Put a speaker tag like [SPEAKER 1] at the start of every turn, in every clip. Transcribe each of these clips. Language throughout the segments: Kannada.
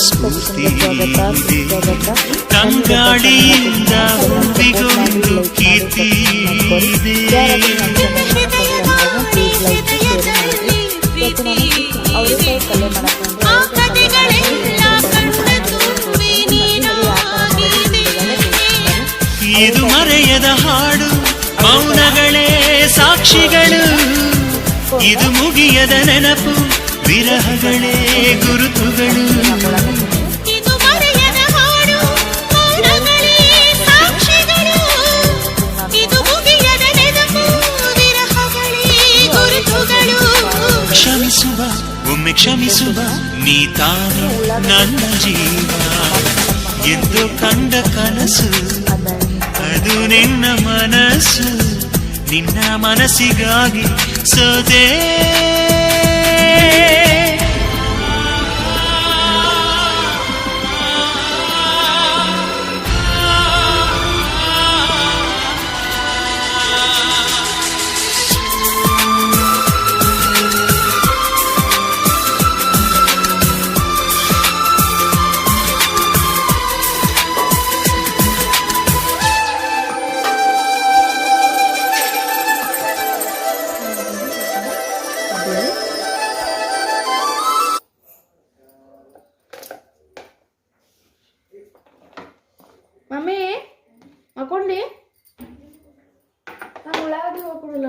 [SPEAKER 1] ಸ್ಫೂರ್ತಿ ತಂಗಾಳಿಯಿಂದ ಹೂವಿಗೊಂದು ಕೀರ್ತಿ ಇದು ಮರೆಯದ ಹಾಡು, ಮೌನಗಳೇ ಸಾಕ್ಷಿಗಳು. ಇದು ಮುಗಿಯದ ನೆನಪು, ವಿರಹಗಳೇ ಗುರುತುಗಳು.
[SPEAKER 2] ಇದು ಮರೆಯದ ಹಾಡು, ಮೌನಗಳೇ ಸಾಕ್ಷಿಗಳು. ಇದು ಮುಗಿಯದ ನೆನಪು, ವಿರಹಗಳೇ ಗುರುತುಗಳು.
[SPEAKER 1] ಕ್ಷಮಿಸುವ, ಒಮ್ಮೆ ಕ್ಷಮಿಸುವ, ನೀ ತಾನೇ ನನ್ನ ಜೀವ ಎಂದು ಕಂಡ ಕನಸು, ಅದು ನಿನ್ನ ಮನಸ್ಸು. ನಿನ್ನ ಮನಸ್ಸಿಗಾಗಿ ಸೋದೆ.
[SPEAKER 3] ಮಮ್ಮಿ ಹಾಕೊಂಡಿ ನಾನು ಉಳ್ಳಾಗಡ್ಡಿ ಹೋಗ್ಕೊಡಲ್ಲ.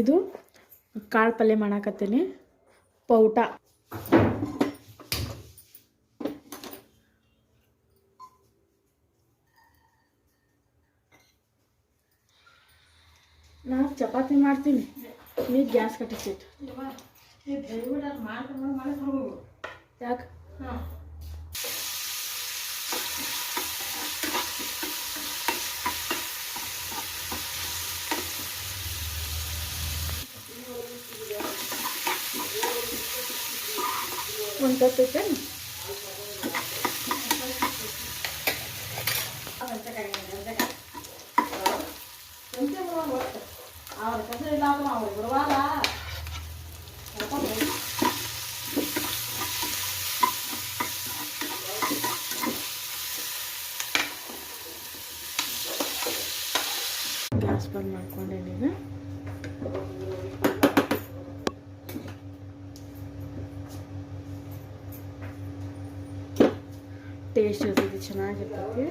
[SPEAKER 3] ಇದು ಕಾಳು ಪಲ್ಯ ಮಾಡಾಕತ್ತೀನಿ. ಪೌಟ ನಾನು ಚಪಾತಿ ಮಾಡ್ತೀನಿ, ನೀ ಗ್ಯಾಸ್ ಕಟ್ಟಿಸಿಟ್ಟು ಯಾಕೆ? ಒಂದು ತಪ್ಪೈತೇನು? ಗ್ಯಾಸ್ ಬಂದ್ ಮಾಡ್ಕೊಂಡೇನೀಗ. ಟೇಸ್ಟ್ ಇರ್ತೈತಿ, ಚೆನ್ನಾಗಿರ್ತೈತಿ.